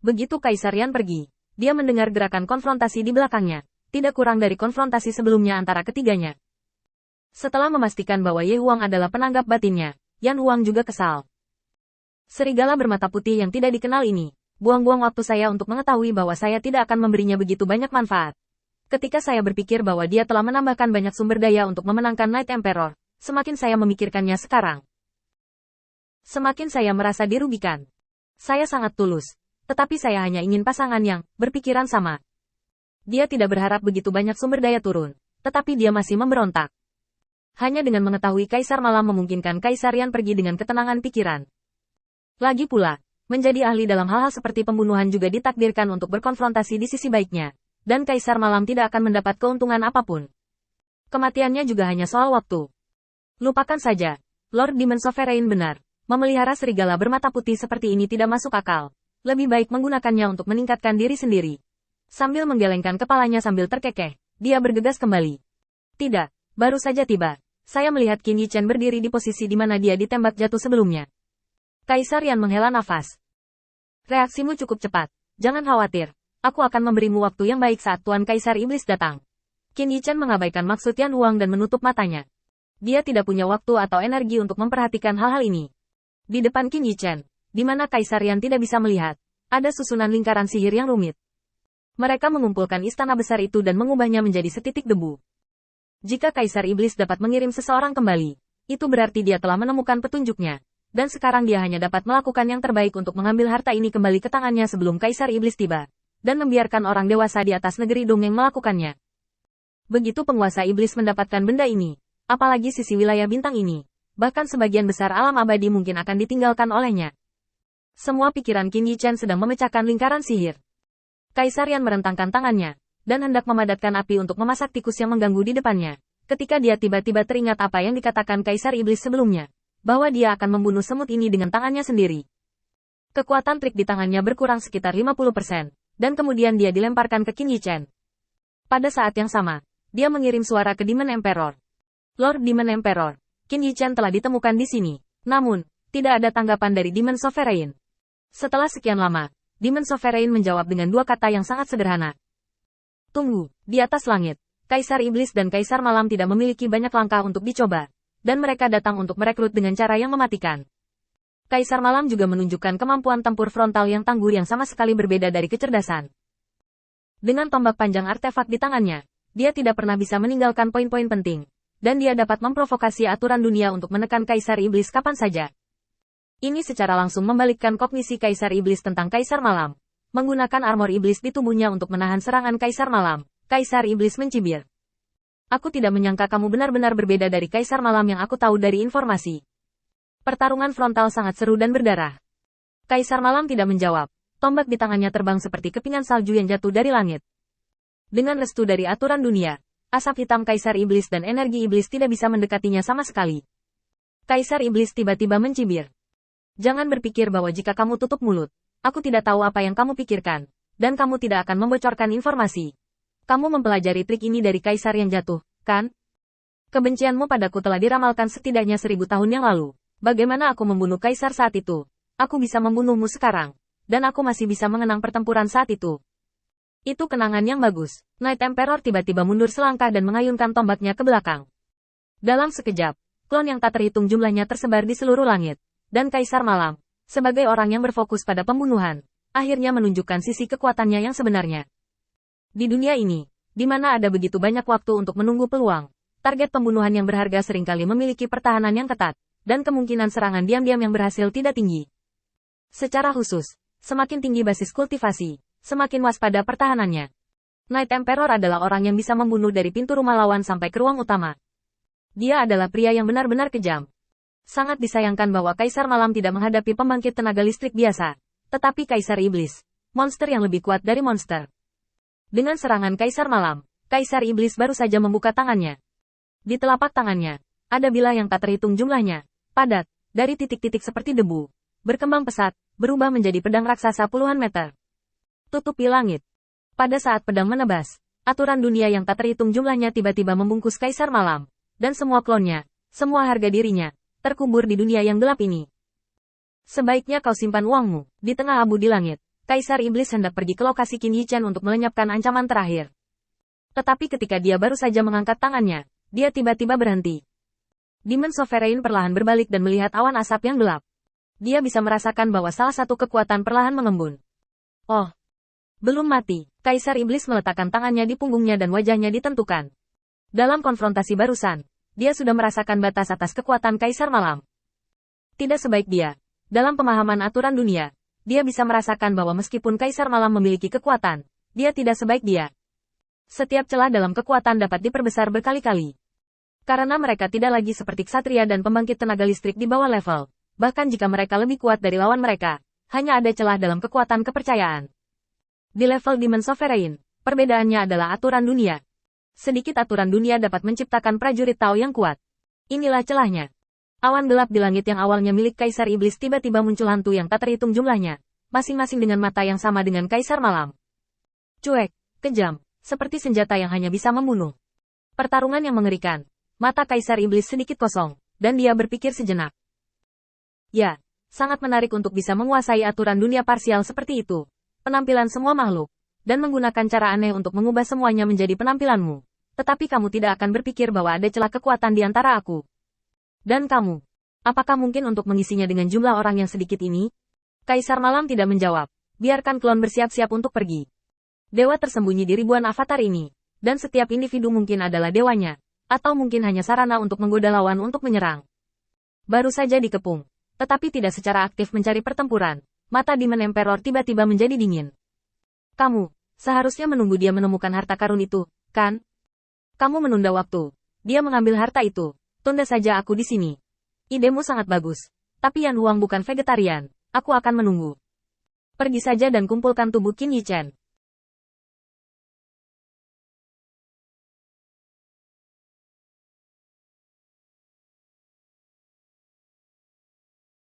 Begitu Kaisar Yan pergi, dia mendengar gerakan konfrontasi di belakangnya, tidak kurang dari konfrontasi sebelumnya antara ketiganya. Setelah memastikan bahwa Ye Huang adalah penanggap batinnya, Yan Huang juga kesal. Serigala bermata putih yang tidak dikenal ini, buang-buang waktu saya untuk mengetahui bahwa saya tidak akan memberinya begitu banyak manfaat. Ketika saya berpikir bahwa dia telah menambahkan banyak sumber daya untuk memenangkan Night Emperor, semakin saya memikirkannya sekarang, semakin saya merasa dirugikan. Saya sangat tulus, tetapi saya hanya ingin pasangan yang berpikiran sama. Dia tidak berharap begitu banyak sumber daya turun, tetapi dia masih memberontak. Hanya dengan mengetahui Kaisar Malam memungkinkan Kaisar Yan pergi dengan ketenangan pikiran. Lagi pula, menjadi ahli dalam hal-hal seperti pembunuhan juga ditakdirkan untuk berkonfrontasi di sisi baiknya, dan Kaisar Malam tidak akan mendapat keuntungan apapun. Kematiannya juga hanya soal waktu. Lupakan saja, Lord Demon Sovereign benar, memelihara serigala bermata putih seperti ini tidak masuk akal. Lebih baik menggunakannya untuk meningkatkan diri sendiri. Sambil menggelengkan kepalanya sambil terkekeh, dia bergegas kembali. Tidak, baru saja tiba. Saya melihat Qin Yichen berdiri di posisi di mana dia ditembak jatuh sebelumnya. Kaisar Yan menghela nafas. Reaksimu cukup cepat. Jangan khawatir. Aku akan memberimu waktu yang baik saat Tuan Kaisar Iblis datang. Qin Yichen mengabaikan maksud Yan Huang dan menutup matanya. Dia tidak punya waktu atau energi untuk memperhatikan hal-hal ini. Di depan Qin Yichen, di mana Kaisar Yan tidak bisa melihat, ada susunan lingkaran sihir yang rumit. Mereka mengumpulkan istana besar itu dan mengubahnya menjadi setitik debu. Jika Kaisar Iblis dapat mengirim seseorang kembali, itu berarti dia telah menemukan petunjuknya, dan sekarang dia hanya dapat melakukan yang terbaik untuk mengambil harta ini kembali ke tangannya sebelum Kaisar Iblis tiba, dan membiarkan orang dewasa di atas negeri dongeng melakukannya. Begitu penguasa Iblis mendapatkan benda ini, apalagi sisi wilayah bintang ini, bahkan sebagian besar alam abadi mungkin akan ditinggalkan olehnya. Semua pikiran Qin Yichen sedang memecahkan lingkaran sihir. Kaisar Yan merentangkan tangannya, dan hendak memadatkan api untuk memasak tikus yang mengganggu di depannya, ketika dia tiba-tiba teringat apa yang dikatakan Kaisar Iblis sebelumnya, bahwa dia akan membunuh semut ini dengan tangannya sendiri. Kekuatan trik di tangannya berkurang sekitar 50%, dan kemudian dia dilemparkan ke Qin Yichen. Pada saat yang sama, dia mengirim suara ke Demon Emperor. Lord Demon Emperor, Qin Yichen telah ditemukan di sini, namun, tidak ada tanggapan dari Demon Sovereign. Setelah sekian lama, Demon Sovereign menjawab dengan dua kata yang sangat sederhana. Tunggu, di atas langit, Kaisar Iblis dan Kaisar Malam tidak memiliki banyak langkah untuk dicoba, dan mereka datang untuk merekrut dengan cara yang mematikan. Kaisar Malam juga menunjukkan kemampuan tempur frontal yang tangguh yang sama sekali berbeda dari kecerdasan. Dengan tombak panjang artefak di tangannya, dia tidak pernah bisa meninggalkan poin-poin penting, dan dia dapat memprovokasi aturan dunia untuk menekan Kaisar Iblis kapan saja. Ini secara langsung membalikkan kognisi Kaisar Iblis tentang Kaisar Malam. Menggunakan armor iblis di tubuhnya untuk menahan serangan Kaisar Malam, Kaisar Iblis mencibir. Aku tidak menyangka kamu benar-benar berbeda dari Kaisar Malam yang aku tahu dari informasi. Pertarungan frontal sangat seru dan berdarah. Kaisar Malam tidak menjawab. Tombak di tangannya terbang seperti kepingan salju yang jatuh dari langit. Dengan restu dari aturan dunia, asap hitam Kaisar Iblis dan energi iblis tidak bisa mendekatinya sama sekali. Kaisar Iblis tiba-tiba mencibir. Jangan berpikir bahwa jika kamu tutup mulut, aku tidak tahu apa yang kamu pikirkan, dan kamu tidak akan membocorkan informasi. Kamu mempelajari trik ini dari Kaisar yang jatuh, kan? Kebencianmu padaku telah diramalkan setidaknya 1000 tahun yang lalu. Bagaimana aku membunuh Kaisar saat itu? Aku bisa membunuhmu sekarang, dan aku masih bisa mengenang pertempuran saat itu. Itu kenangan yang bagus. Night Emperor tiba-tiba mundur selangkah dan mengayunkan tombaknya ke belakang. Dalam sekejap, klon yang tak terhitung jumlahnya tersebar di seluruh langit. Dan Kaisar Malam, sebagai orang yang berfokus pada pembunuhan, akhirnya menunjukkan sisi kekuatannya yang sebenarnya. Di dunia ini, di mana ada begitu banyak waktu untuk menunggu peluang, target pembunuhan yang berharga seringkali memiliki pertahanan yang ketat, dan kemungkinan serangan diam-diam yang berhasil tidak tinggi. Secara khusus, semakin tinggi basis kultivasi, semakin waspada pertahanannya. Night Emperor adalah orang yang bisa membunuh dari pintu rumah lawan sampai ke ruang utama. Dia adalah pria yang benar-benar kejam. Sangat disayangkan bahwa Kaisar Malam tidak menghadapi pembangkit tenaga listrik biasa, tetapi Kaisar Iblis, monster yang lebih kuat dari monster. Dengan serangan Kaisar Malam, Kaisar Iblis baru saja membuka tangannya. Di telapak tangannya, ada bilah yang tak terhitung jumlahnya, padat, dari titik-titik seperti debu, berkembang pesat, berubah menjadi pedang raksasa puluhan meter. Tutupi langit. Pada saat pedang menebas, aturan dunia yang tak terhitung jumlahnya tiba-tiba membungkus Kaisar Malam, dan semua klonnya, semua harga dirinya, terkubur di dunia yang gelap ini. Sebaiknya kau simpan uangmu, di tengah abu di langit. Kaisar Iblis hendak pergi ke lokasi Qin Yichen untuk melenyapkan ancaman terakhir. Tetapi ketika dia baru saja mengangkat tangannya, dia tiba-tiba berhenti. Demon Sovereign perlahan berbalik dan melihat awan asap yang gelap. Dia bisa merasakan bahwa salah satu kekuatan perlahan mengembun. Oh, belum mati. Kaisar Iblis meletakkan tangannya di punggungnya dan wajahnya ditentukan. Dalam konfrontasi barusan, dia sudah merasakan batas atas kekuatan Kaisar Malam. Tidak sebaik dia. Dalam pemahaman aturan dunia, dia bisa merasakan bahwa meskipun Kaisar Malam memiliki kekuatan, dia tidak sebaik dia. Setiap celah dalam kekuatan dapat diperbesar berkali-kali. Karena mereka tidak lagi seperti ksatria dan pembangkit tenaga listrik di bawah level. Bahkan jika mereka lebih kuat dari lawan mereka, hanya ada celah dalam kekuatan kepercayaan. Di level Demon Sovereign, perbedaannya adalah aturan dunia. Sedikit aturan dunia dapat menciptakan prajurit Tao yang kuat. Inilah celahnya. Awan gelap di langit yang awalnya milik Kaisar Iblis tiba-tiba muncul hantu yang tak terhitung jumlahnya, masing-masing dengan mata yang sama dengan Kaisar Malam. Cuek, kejam, seperti senjata yang hanya bisa membunuh. Pertarungan yang mengerikan. Mata Kaisar Iblis sedikit kosong, dan dia berpikir sejenak. Ya, sangat menarik untuk bisa menguasai aturan dunia parsial seperti itu. Penampilan semua makhluk, dan menggunakan cara aneh untuk mengubah semuanya menjadi penampilanmu. Tetapi kamu tidak akan berpikir bahwa ada celah kekuatan di antara aku dan kamu. Apakah mungkin untuk mengisinya dengan jumlah orang yang sedikit ini? Kaisar Malam tidak menjawab. Biarkan klon bersiap-siap untuk pergi. Dewa tersembunyi di ribuan avatar ini, dan setiap individu mungkin adalah dewanya, atau mungkin hanya sarana untuk menggoda lawan untuk menyerang. Baru saja dikepung, tetapi tidak secara aktif mencari pertempuran. Mata Demon Emperor tiba-tiba menjadi dingin. Kamu, seharusnya menunggu dia menemukan harta karun itu, kan? Kamu menunda waktu. Dia mengambil harta itu. Tunda saja aku di sini. Idemu sangat bagus. Tapi Yan Huang bukan vegetarian. Aku akan menunggu. Pergi saja dan kumpulkan tubuh Qin Yichen.